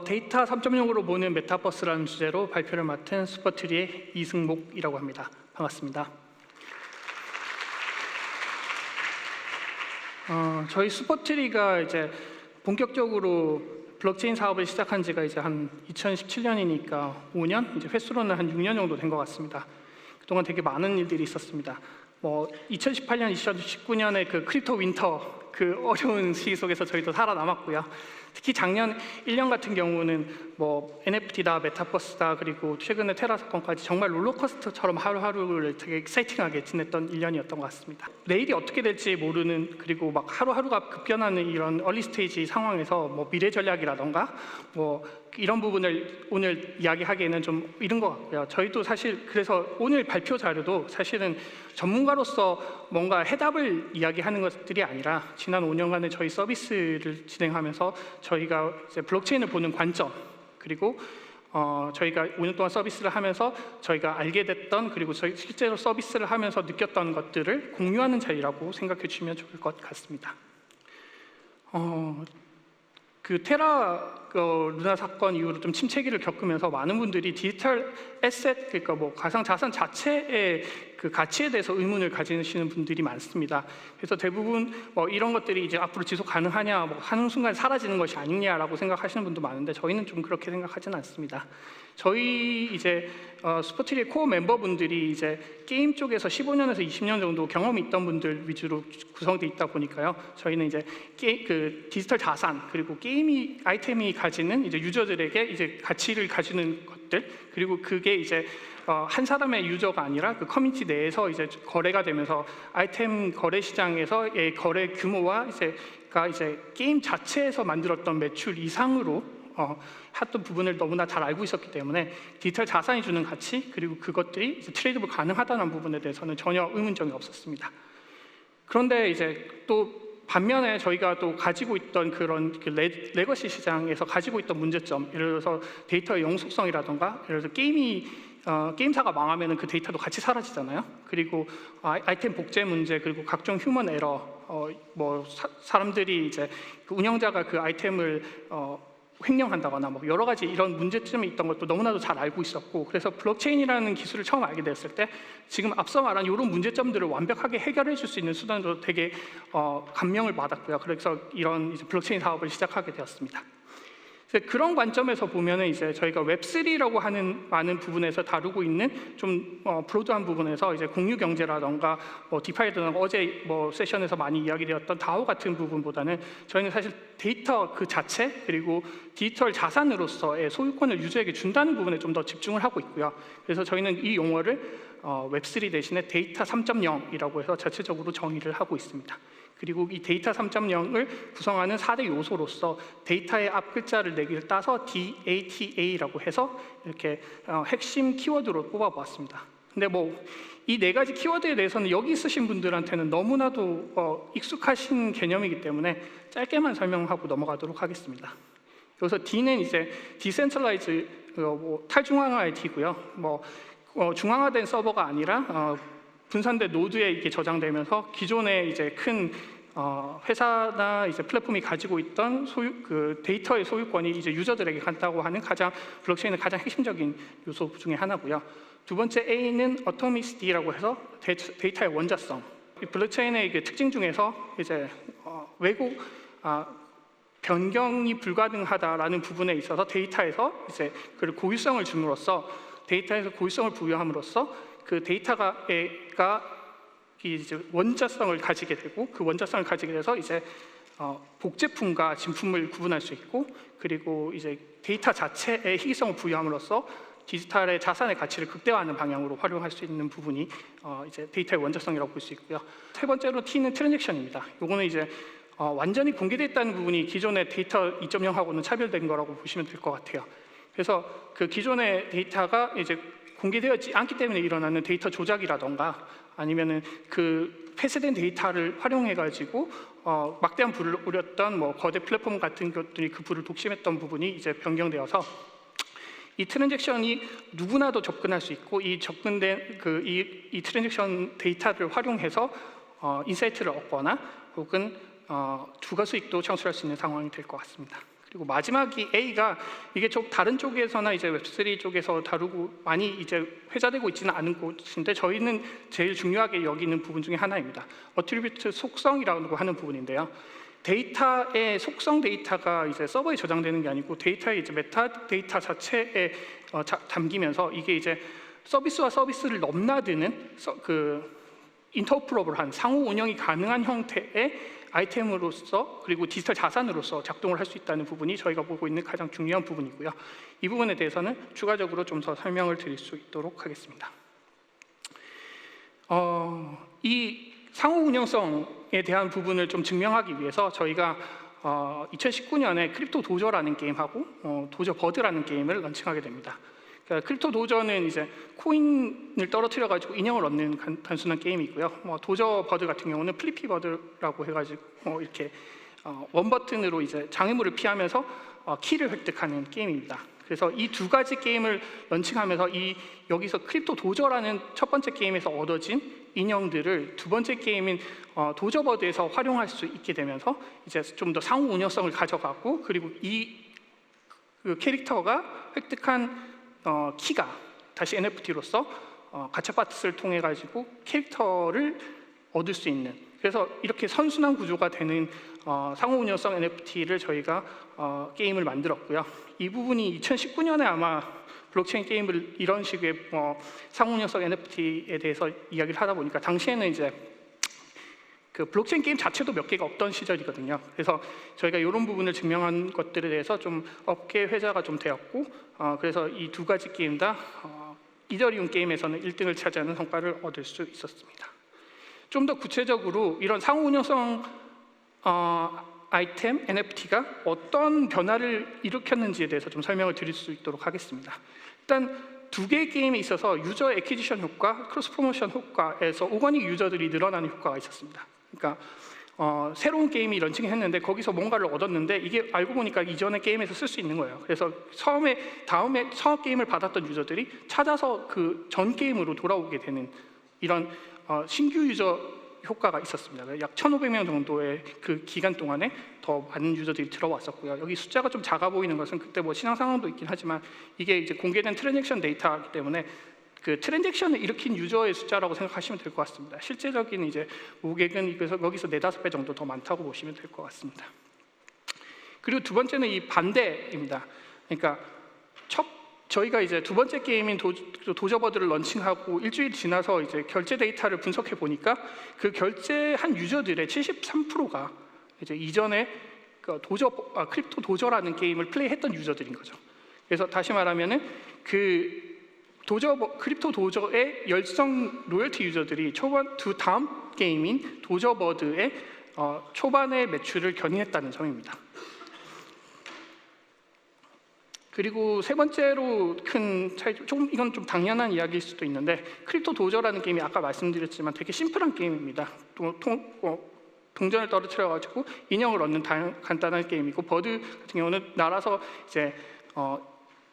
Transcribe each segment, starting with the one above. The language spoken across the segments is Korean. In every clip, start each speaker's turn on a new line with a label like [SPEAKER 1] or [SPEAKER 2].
[SPEAKER 1] 데이터 3.0으로 보는 메타버스라는 주제로 발표를 맡은 슈퍼트리의 이승목이라고 합니다. 반갑습니다. 저희 슈퍼트리가 이제 본격적으로 블록체인 사업을 시작한 지가 이제 한 2017년이니까 5년, 이제 횟수로는 한 6년 정도 된 것 같습니다. 그동안 되게 많은 일들이 있었습니다. 2018년, 2019년에 그 크립토 윈터 그 어려운 시기 속에서 저희도 살아남았고요. 특히 작년 1년 같은 경우는 NFT다, 메타버스다, 그리고 최근에 테라 사건까지 정말 롤러코스터처럼 하루하루를 되게 익사이팅하게 지냈던 1년이었던 것 같습니다. 내일이 어떻게 될지 모르는, 그리고 막 하루하루가 급변하는 이런 얼리 스테이지 상황에서 미래 전략이라던가 이런 부분을 오늘 이야기하기에는 좀 이른 것 같고요. 저희도 사실 그래서 오늘 발표 자료도 사실은 전문가로서 뭔가 해답을 이야기하는 것들이 아니라 지난 5년간의 저희 서비스를 진행하면서 저희가 이제 블록체인을 보는 관점, 그리고 저희가 5년 동안 서비스를 하면서 저희가 알게 됐던, 그리고 저희 실제로 서비스를 하면서 느꼈던 것들을 공유하는 자리라고 생각해 주시면 좋을 것 같습니다. 그 테라 루나 사건 이후로 좀 침체기를 겪으면서 많은 분들이 디지털 에셋, 그러니까 가상 자산 자체의 그 가치에 대해서 의문을 가지시는 분들이 많습니다. 그래서 대부분 이런 것들이 이제 앞으로 지속 가능하냐, 하는 순간 사라지는 것이 아니냐라고 생각하시는 분도 많은데 저희는 좀 그렇게 생각하지는 않습니다. 저희 이제 슈퍼트리의 코어 멤버분들이 이제 게임 쪽에서 15년에서 20년 정도 경험이 있던 분들 위주로 구성되어 있다 보니까요. 저희는 이제 그 디지털 자산, 그리고 게임이 아이템이 가지는 이제 유저들에게 이제 가치를 가지는 것들, 그리고 그게 이제 한 사람의 유저가 아니라 그 커뮤니티 내에서 이제 거래가 되면서 아이템 거래 시장에서의 거래 규모와 이제 게임 자체에서 만들었던 매출 이상으로 했던 부분을 너무나 잘 알고 있었기 때문에 디지털 자산이 주는 가치, 그리고 그것들이 이제 트레이드블 가능하다는 부분에 대해서는 전혀 의문점이 없었습니다. 그런데 이제 또 반면에 저희가 또 가지고 있던 그런 레거시 시장에서 가지고 있던 문제점, 예를 들어서 데이터의 영속성이라던가, 예를 들어서 게임사가 망하면 그 데이터도 같이 사라지잖아요. 그리고 아이템 복제 문제, 그리고 각종 휴먼 에러, 사람들이 이제 그 운영자가 그 아이템을 횡령한다거나 여러 가지 이런 문제점이 있던 것도 너무나도 잘 알고 있었고, 그래서 블록체인이라는 기술을 처음 알게 됐을 때 지금 앞서 말한 이런 문제점들을 완벽하게 해결해 줄 수 있는 수단으로 되게 감명을 받았고요. 그래서 이런 이제 블록체인 사업을 시작하게 되었습니다. 그런 관점에서 보면은 이제 저희가 웹3라고 하는 많은 부분에서 다루고 있는 좀 브로드한 부분에서 이제 공유 경제라던가 디파이라던가 어제 세션에서 많이 이야기되었던 다오 같은 부분보다는 저희는 사실 데이터 그 자체, 그리고 디지털 자산으로서의 소유권을 유저에게 준다는 부분에 좀 더 집중을 하고 있고요. 그래서 저희는 이 용어를 웹3 대신에 데이터 3.0이라고 해서 자체적으로 정의를 하고 있습니다. 그리고 이 데이터 3.0을 구성하는 4대 요소로서 데이터의 앞 글자를 4개를 따서 DATA라고 해서 이렇게 핵심 키워드로 뽑아보았습니다. 근데 이 4가지 키워드에 대해서는 여기 있으신 분들한테는 너무나도 익숙하신 개념이기 때문에 짧게만 설명하고 넘어가도록 하겠습니다. 여기서 D는 이제 디센트럴라이즈, 탈중앙화의 D고요. 중앙화된 서버가 아니라 분산된 노드에 이게 저장되면서 기존의 이제 큰 회사나 이제 플랫폼이 가지고 있던 그 데이터의 소유권이 이제 유저들에게 간다고 하는 블록체인의 가장 핵심적인 요소 중에 하나고요. 두 번째 A는 어토미시티라고 해서 데이터의 원자성. 블록체인의 특징 중에서 이제 변경이 불가능하다라는 부분에 있어서 데이터에서 이제 그 고유성을 줌으로써, 데이터에서 고유성을 부여함으로써 그 데이터가 이제 원자성을 가지게 되고, 그 원자성을 가지게 돼서 이제 복제품과 진품을 구분할 수 있고, 그리고 이제 데이터 자체의 희귀성을 부여함으로써 디지털의 자산의 가치를 극대화하는 방향으로 활용할 수 있는 부분이 이제 데이터의 원자성이라고 볼 수 있고요. 세 번째로 T는 트랜잭션입니다. 요거는 이제 완전히 공개됐다는 부분이 기존의 데이터 2.0하고는 차별된 거라고 보시면 될 것 같아요. 그래서 그 기존의 데이터가 이제 공개되었지 않기 때문에 일어나는 데이터 조작이라던가, 아니면은 그 폐쇄된 데이터를 활용해가지고 막대한 불을 우렸던 거대 플랫폼 같은 것들이 그 불을 독심했던 부분이 이제 변경되어서 이 트랜잭션이 누구나도 접근할 수 있고, 이 접근된 이 트랜잭션 데이터를 활용해서 인사이트를 얻거나 혹은 주가 수익도 창출할 수 있는 상황이 될 것 같습니다. 그리고 마지막이 A가 이게 좀 다른 쪽에서나 이제 웹3 쪽에서 다루고 많이 이제 회자되고 있지는 않은 곳인데 저희는 제일 중요하게 여기는 부분 중에 하나입니다. 어트리뷰트 속성이라고 하는 부분인데요. 데이터의 속성 데이터가 이제 서버에 저장되는 게 아니고 데이터의 이제 메타 데이터 자체에 담기면서 이게 이제 서비스와 서비스를 넘나드는 인터오퍼러블한 상호 운영이 가능한 형태의 아이템으로서 그리고 디지털 자산으로서 작동을 할 수 있다는 부분이 저희가 보고 있는 가장 중요한 부분이고요. 이 부분에 대해서는 추가적으로 좀 더 설명을 드릴 수 있도록 하겠습니다. 이 상호 운영성에 대한 부분을 좀 증명하기 위해서 저희가 2019년에 크립토 도저라는 게임하고 도저 버드라는 게임을 런칭하게 됩니다. 그러니까 크립토 도저는 이제 코인을 떨어뜨려 가지고 인형을 얻는 단순한 게임이고요. 도저 버드 같은 경우는 플리피 버드라고 해가지고 이렇게 원 버튼으로 이제 장애물을 피하면서 키를 획득하는 게임입니다. 그래서 이 두 가지 게임을 런칭하면서 여기서 크립토 도저라는 첫 번째 게임에서 얻어진 인형들을 두 번째 게임인 도저 버드에서 활용할 수 있게 되면서 이제 좀 더 상호 운영성을 가져가고 그리고 그 캐릭터가 획득한 키가 다시 NFT로서 가차파트를 통해 가지고 캐릭터를 얻을 수 있는 그래서 이렇게 선순환 구조가 되는 상호 운영성 NFT를 저희가 게임을 만들었고요. 이 부분이 2019년에 아마 블록체인 게임을 이런 식의 상호 운영성 NFT에 대해서 이야기를 하다 보니까 당시에는 이제 그 블록체인 게임 자체도 몇 개가 없던 시절이거든요. 그래서 저희가 이런 부분을 증명한 것들에 대해서 좀 업계 회자가 좀 되었고 그래서 이 두 가지 게임 다 이더리움 게임에서는 1등을 차지하는 성과를 얻을 수 있었습니다. 좀 더 구체적으로 이런 상호 운영성 아이템 NFT가 어떤 변화를 일으켰는지에 대해서 좀 설명을 드릴 수 있도록 하겠습니다. 일단 두 개의 게임에 있어서 유저 애퀴지션 효과, 크로스 프로모션 효과에서 오거닉 유저들이 늘어나는 효과가 있었습니다. 그러니까 새로운 게임이 런칭했는데 거기서 뭔가를 얻었는데 이게 알고 보니까 이전의 게임에서 쓸 수 있는 거예요. 그래서 다음에 처음 게임을 받았던 유저들이 찾아서 그 전 게임으로 돌아오게 되는 이런 신규 유저 효과가 있었습니다. 약 1,500명 정도의 그 기간 동안에 더 많은 유저들이 들어왔었고요. 여기 숫자가 좀 작아 보이는 것은 그때 시장 상황도 있긴 하지만 이게 이제 공개된 트랜잭션 데이터이기 때문에 그 트랜잭션을 일으킨 유저의 숫자라고 생각하시면 될 것 같습니다. 실제적인 이제 모객은 그래서 여기서 4-5배 정도 더 많다고 보시면 될 것 같습니다. 그리고 두 번째는 이 반대입니다. 그러니까 저희가 이제 두 번째 게임인 도저버드를 런칭하고 일주일 지나서 이제 결제 데이터를 분석해 보니까 그 결제한 유저들의 73%가 이제 이전에 크립토 도저라는 게임을 플레이했던 유저들인 거죠. 그래서 다시 말하면은 그 크립토 도저의 열성 로열티 유저들이 다음 게임인 도저버드의 초반의 매출을 견인했다는 점입니다. 그리고 세 번째로 큰 차이, 이건 좀 당연한 이야기일 수도 있는데 크립토 도저라는 게임이 아까 말씀드렸지만 되게 심플한 게임입니다. 동전을 떨어뜨려 가지고 인형을 얻는 간단한 게임이고 버드 같은 경우는 날아서 이제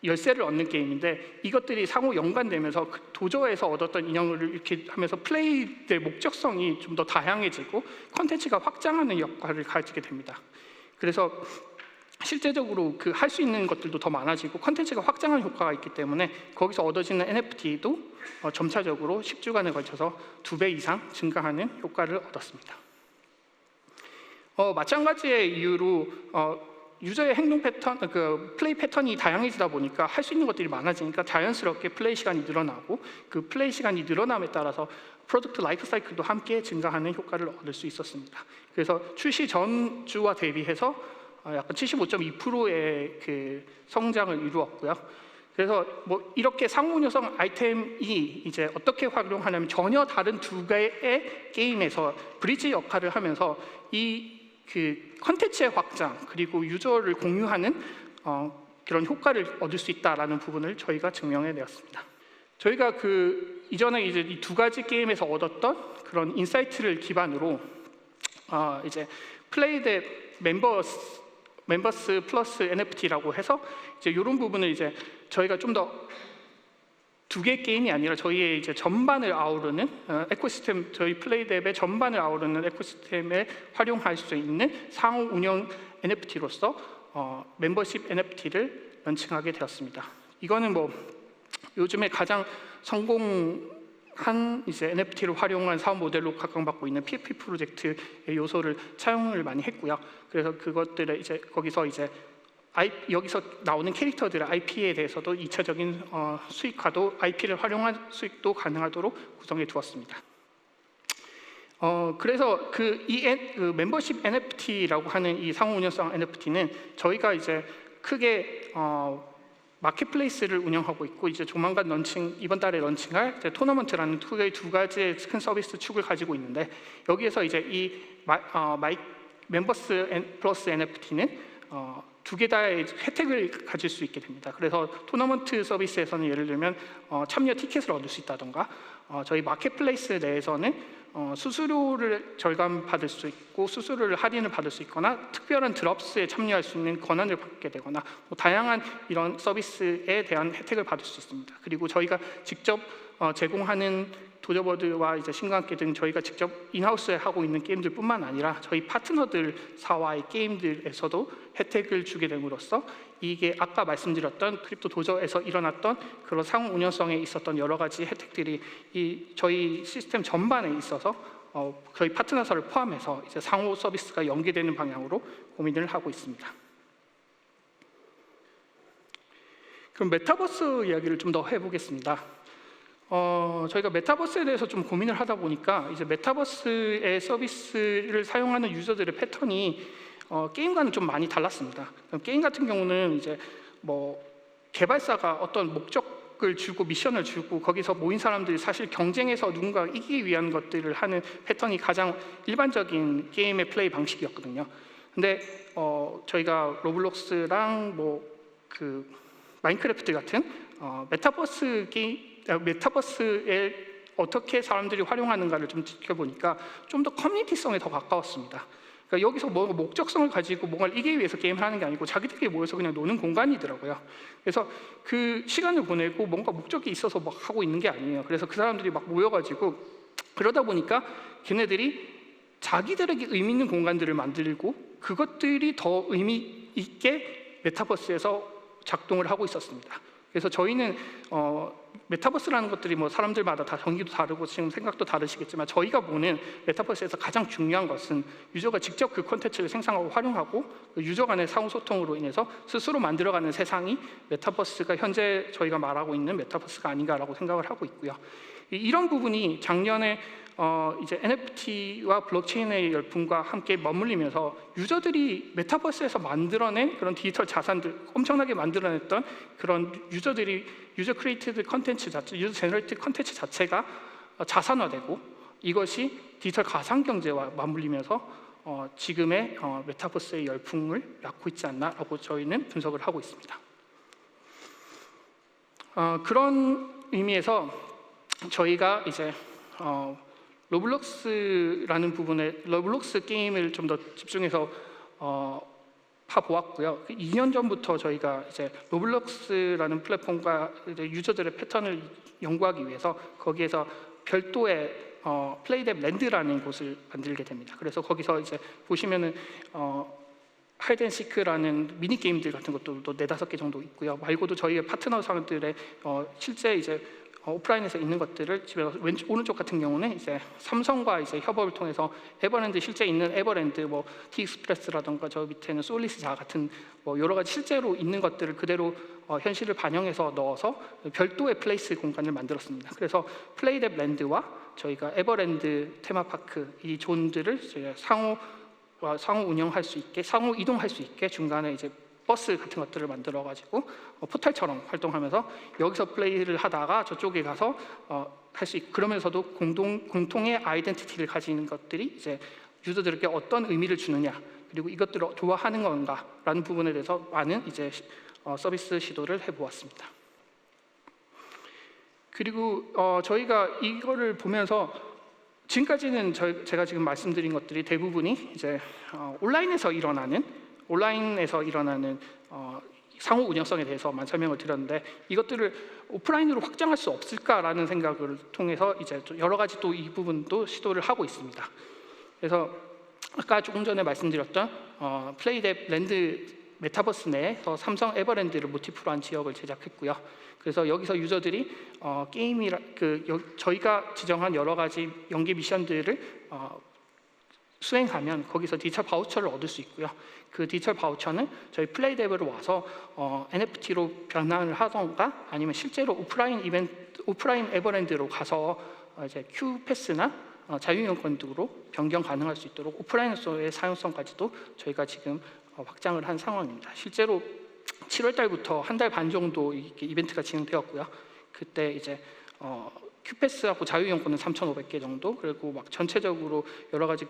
[SPEAKER 1] 열쇠를 얻는 게임인데 이것들이 상호 연관되면서 그 도저에서 얻었던 인형을 이렇게 하면서 플레이의 목적성이 좀 더 다양해지고 콘텐츠가 확장하는 역할을 가지게 됩니다. 그래서 실제적으로 그 할 수 있는 것들도 더 많아지고 콘텐츠가 확장하는 효과가 있기 때문에 거기서 얻어지는 NFT도 점차적으로 10주간에 걸쳐서 2배 이상 증가하는 효과를 얻었습니다. 마찬가지의 이유로 유저의 행동 패턴, 플레이 패턴이 다양해지다 보니까 할 수 있는 것들이 많아지니까 자연스럽게 플레이 시간이 늘어나고 그 플레이 시간이 늘어남에 따라서 프로덕트 라이프 사이클도 함께 증가하는 효과를 얻을 수 있었습니다. 그래서 출시 전주와 대비해서 약간 75.2%의 그 성장을 이루었고요. 그래서 이렇게 상호 운영성 아이템이 이제 어떻게 활용하냐면 전혀 다른 두 개의 게임에서 브리지 역할을 하면서 이 그 컨텐츠의 확장 그리고 유저를 공유하는 그런 효과를 얻을 수 있다라는 부분을 저희가 증명해 내었습니다. 저희가 그 이전에 이제 이 두 가지 게임에서 얻었던 그런 인사이트를 기반으로 이제 플레이드 멤버스 플러스 NFT라고 해서 이제 이런 부분을 이제 저희가 좀 더 두 개 게임이 아니라 저희의 이제 전반을 아우르는 에코시스템, 저희 플레이뎁의 전반을 아우르는 에코시스템에 활용할 수 있는 상호 운영 NFT로서 멤버십 NFT를 런칭하게 되었습니다. 이거는 뭐 요즘에 가장 성공한 이제 NFT를 활용한 사업 모델로 각광받고 있는 PFP 프로젝트의 요소를 차용을 많이 했고요. 그래서 그것들을 이제 거기서 이제 여기서 나오는 캐릭터들의 IP에 대해서도 2차적인 수익화도 IP를 활용한 수익도 가능하도록 구성해 두었습니다. 그래서 그 멤버십 NFT라고 하는 이 상호 운영성 NFT는 저희가 이제 크게 마켓플레이스를 운영하고 있고 이제 조만간 이번 달에 런칭할 이제 토너먼트라는 두 가지의 큰 서비스 축을 가지고 있는데 여기에서 이제 이 멤버스 플러스 NFT는 두 개 다의 혜택을 가질 수 있게 됩니다. 그래서 토너먼트 서비스에서는 예를 들면 참여 티켓을 얻을 수 있다던가 저희 마켓플레이스 내에서는 수수료를 절감받을 수 있고 수수료를 할인을 받을 수 있거나 특별한 드롭스에 참여할 수 있는 권한을 받게 되거나 뭐 다양한 이런 서비스에 대한 혜택을 받을 수 있습니다. 그리고 저희가 직접 제공하는 도저버드와 이제 신과 함께 등 저희가 직접 인하우스에 하고 있는 게임들뿐만 아니라 저희 파트너들사와의 게임들에서도 혜택을 주게 됨으로써 이게 아까 말씀드렸던 크립토 도저에서 일어났던 그런 상호 운영성에 있었던 여러 가지 혜택들이 저희 시스템 전반에 있어서 저희 파트너사를 포함해서 이제 상호 서비스가 연계되는 방향으로 고민을 하고 있습니다. 그럼 메타버스 이야기를 좀 더 해보겠습니다. 저희가 메타버스에 대해서 좀 고민을 하다 보니까 이제 메타버스의 서비스를 사용하는 유저들의 패턴이 게임과는 좀 많이 달랐습니다. 게임 같은 경우는 이제 뭐 개발사가 어떤 목적을 주고 미션을 주고 거기서 모인 사람들이 사실 경쟁해서 누군가 이기기 위한 것들을 하는 패턴이 가장 일반적인 게임의 플레이 방식이었거든요. 근데 저희가 로블록스랑 뭐 그 마인크래프트 같은 메타버스에 어떻게 사람들이 활용하는가를 좀 지켜보니까 좀 더 커뮤니티성에 더 가까웠습니다. 그러니까 여기서 뭔가 목적성을 가지고 뭔가를 이기기 위해서 게임을 하는 게 아니고 자기들끼리 모여서 그냥 노는 공간이더라고요. 그래서 그 시간을 보내고 뭔가 목적이 있어서 막 하고 있는 게 아니에요. 그래서 그 사람들이 막 모여가지고 그러다 보니까 걔네들이 자기들에게 의미 있는 공간들을 만들고 그것들이 더 의미 있게 메타버스에서 작동을 하고 있었습니다. 그래서 저희는 메타버스라는 것들이 뭐 사람들마다 다 정의도 다르고 지금 생각도 다르시겠지만 저희가 보는 메타버스에서 가장 중요한 것은 유저가 직접 그 콘텐츠를 생성하고 활용하고 그 유저 간의 상호소통으로 인해서 스스로 만들어가는 세상이 메타버스가 현재 저희가 말하고 있는 메타버스가 아닌가라고 생각을 하고 있고요. 이런 부분이 작년에 이제 NFT와 블록체인의 열풍과 함께 맞물리면서 유저들이 메타버스에서 만들어낸 그런 디지털 자산들 엄청나게 만들어냈던 그런 유저들이 유저 크리에이티드 컨텐츠 자체, 유저 제너레이티드 컨텐츠 자체가 자산화되고 이것이 디지털 가상 경제와 맞물리면서 지금의 메타버스의 열풍을 낳고 있지 않나라고 저희는 분석을 하고 있습니다. 그런 의미에서 저희가 이제 로블록스라는 부분에 로블록스 게임을 좀 더 집중해서 파보았고요. 2년 전부터 저희가 이제 로블록스라는 플랫폼과 이제 유저들의 패턴을 연구하기 위해서 거기에서 별도의 플레이뎁 랜드라는 곳을 만들게 됩니다. 그래서 거기서 이제 보시면은 하이드앤시크라는 미니 게임들 같은 것도 4-5개 정도 있고요. 말고도 저희의 파트너 사람들의 실제 이제 오프라인에서 있는 것들을 집에서 오른쪽 같은 경우는 이제 삼성과 이제 협업을 통해서 에버랜드 실제 있는 에버랜드 뭐 티익스프레스라던가 저 밑에는 솔리스자 같은 뭐 여러 가지 실제로 있는 것들을 그대로 현실을 반영해서 넣어서 별도의 플레이스 공간을 만들었습니다. 그래서 플레이뎁 랜드와 저희가 에버랜드 테마파크 이 존들을 이제 상호 운영할 수 있게 상호 이동할 수 있게 중간에 이제 버스 같은 것들을 만들어 가지고 포탈처럼 활동하면서 여기서 플레이를 하다가 저쪽에 가서 할 수 있고 그러면서도 공통의 아이덴티티를 가지는 것들이 이제 유저들에게 어떤 의미를 주느냐 그리고 이것들을 좋아하는 건가라는 부분에 대해서 많은 이제 서비스 시도를 해보았습니다. 그리고 저희가 이거를 보면서 지금까지는 제가 지금 말씀드린 것들이 대부분이 이제 온라인에서 일어나는 상호 운영성에 대해서만 설명을 드렸는데 이것들을 오프라인으로 확장할 수 없을까라는 생각을 통해서 이제 여러 가지 또 이 부분도 시도를 하고 있습니다. 그래서 아까 조금 전에 말씀드렸던 플레이뎁 랜드 메타버스 내에서 삼성 에버랜드를 모티프로 한 지역을 제작했고요. 그래서 여기서 유저들이 저희가 지정한 여러 가지 연계 미션들을 수행하면 거기서 디지털 바우처를 얻을 수 있고요. 그 디지털 바우처는 저희 플레이뎁으로 와서 NFT로 변환을 하던가 아니면 실제로 오프라인 에버랜드로 가서 이제 Q 패스나 자유이용권 등으로 변경 가능할 수 있도록 오프라인에서의 사용성까지도 저희가 지금 확장을 한 상황입니다. 실제로 7월 달부터 한 달 반 정도 이벤트가 진행되었고요. 그때 이제 큐패스하고 자유이용권은 3,500개 정도, 그리고 막 전체적으로 여러 가지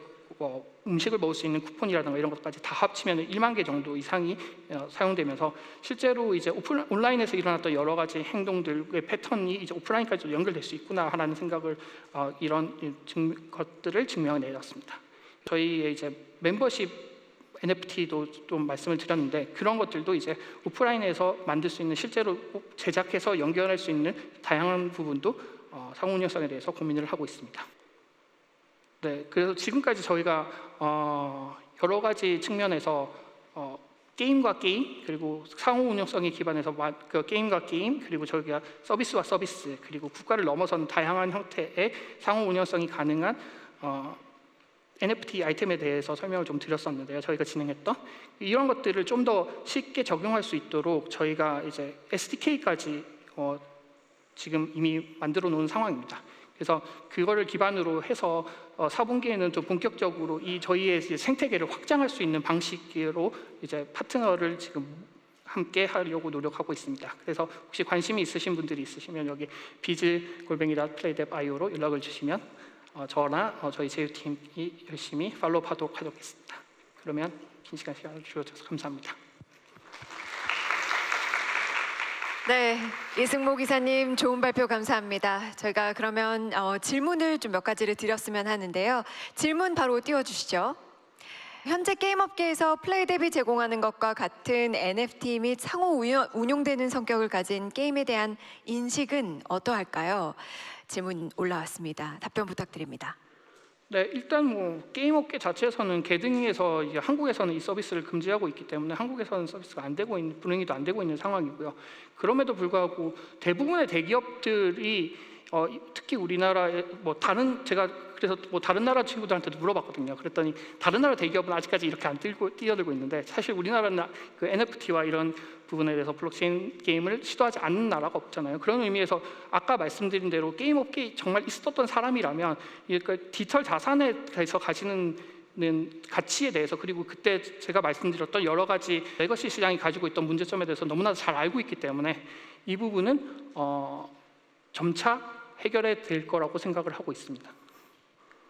[SPEAKER 1] 음식을 먹을 수 있는 쿠폰이라든가 이런 것까지 다 합치면 1만 개 정도 이상이 사용되면서 실제로 이제 온라인에서 일어났던 여러 가지 행동들의 패턴이 이제 오프라인까지도 연결될 수 있구나라는 생각을 이런 것들을 증명해내었습니다. 저희의 이제 멤버십 NFT도 좀 말씀을 드렸는데 그런 것들도 이제 오프라인에서 만들 수 있는 실제로 제작해서 연결할 수 있는 다양한 부분도 상호 운영성에 대해서 고민을 하고 있습니다. 네, 그래서 지금까지 저희가 여러 가지 측면에서 게임과 게임 그리고 상호 운영성에 기반해서 게임과 게임 그리고 저희가 서비스와 서비스 그리고 국가를 넘어선 다양한 형태의 상호 운영성이 가능한 NFT 아이템에 대해서 설명을 좀 드렸었는데요. 저희가 진행했던 이런 것들을 좀 더 쉽게 적용할 수 있도록 저희가 이제 SDK까지 지금 이미 만들어 놓은 상황입니다. 그래서 그거를 기반으로 해서 4분기에는 좀 본격적으로 저희의 이제 생태계를 확장할 수 있는 방식으로 이제 파트너를 지금 함께 하려고 노력하고 있습니다. 그래서 혹시 관심이 있으신 분들이 있으시면 여기 biz@playdev.io로 연락을 주시면 저나 저희 제휴팀이 열심히 팔로우하도록 하겠습니다. 그러면 긴 시간을 주셔서 감사합니다.
[SPEAKER 2] 네, 이승모 기사님 좋은 발표 감사합니다. 저희가 그러면 질문을 좀 몇 가지를 드렸으면 하는데요. 질문 바로 띄워주시죠. 현재 게임업계에서 플레이뎁이 제공하는 것과 같은 NFT 및 상호 운용되는 성격을 가진 게임에 대한 인식은 어떠할까요? 질문 올라왔습니다. 답변 부탁드립니다.
[SPEAKER 1] 네, 일단 게임업계 자체에서는 개등에서 이제 한국에서는 이 서비스를 금지하고 있기 때문에 한국에서는 서비스가 안 되고 있는 분행이도 안 되고 있는 상황이고요. 그럼에도 불구하고 대부분의 대기업들이 특히 우리나라에 제가 그래서 다른 나라 친구들한테도 물어봤거든요. 그랬더니 다른 나라 대기업은 아직까지 이렇게 안 뛰어들고 있는데 사실 우리나라는 그 NFT와 이런 부분에 대해서 블록체인 게임을 시도하지 않는 나라가 없잖아요. 그런 의미에서 아까 말씀드린 대로 게임 업계에 정말 있었던 사람이라면 디지털 자산에 대해서 가지는 가치에 대해서 그리고 그때 제가 말씀드렸던 여러 가지 레거시 시장이 가지고 있던 문제점에 대해서 너무나도 잘 알고 있기 때문에 이 부분은 점차 해결해 될 거라고 생각을 하고 있습니다.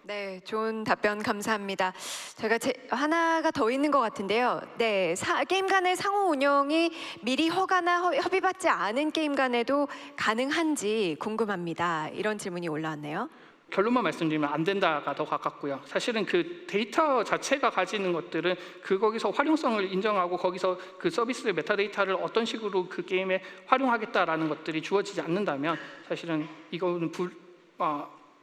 [SPEAKER 2] 네, 좋은 답변 감사합니다. 저희가 하나가 더 있는 것 같은데요. 네, 게임 간의 상호 운영이 미리 허가나 협의받지 않은 게임 간에도 가능한지 궁금합니다. 이런 질문이 올라왔네요.
[SPEAKER 1] 결론만 말씀드리면 안 된다가 더 가깝고요. 사실은 그 데이터 자체가 가지는 것들은 거기서 활용성을 인정하고 거기서 그 서비스 메타데이터를 어떤 식으로 그 게임에 활용하겠다라는 것들이 주어지지 않는다면 사실은 이거는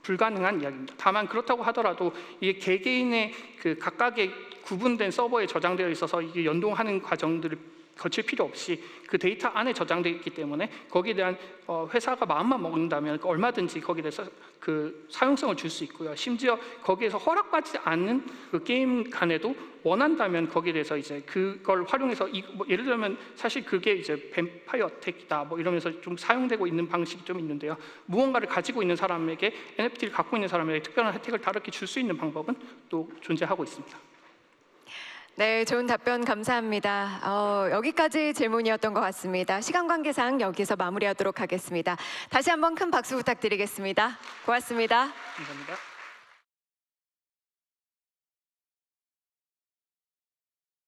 [SPEAKER 1] 불가능한 이야기입니다. 다만 그렇다고 하더라도 이게 개개인의 그 각각의 구분된 서버에 저장되어 있어서 이게 연동하는 과정들을 거칠 필요 없이 그 데이터 안에 저장되어 있기 때문에 거기에 대한 회사가 마음만 먹는다면 얼마든지 거기에 대해서 그 사용성을 줄 수 있고요. 심지어 거기에서 허락받지 않는 그 게임 간에도 원한다면 거기에 대해서 이제 그걸 활용해서 예를 들면 사실 그게 이제 뱀파이어 어택이다 이러면서 좀 사용되고 있는 방식이 좀 있는데요. 무언가를 가지고 있는 사람에게 NFT를 갖고 있는 사람에게 특별한 혜택을 다르게 줄 수 있는 방법은 또 존재하고 있습니다.
[SPEAKER 2] 네, 좋은 답변 감사합니다. 여기까지 질문이었던 것 같습니다. 시간 관계상 여기서 마무리하도록 하겠습니다. 다시 한번 큰 박수 부탁드리겠습니다. 고맙습니다.
[SPEAKER 1] 감사합니다.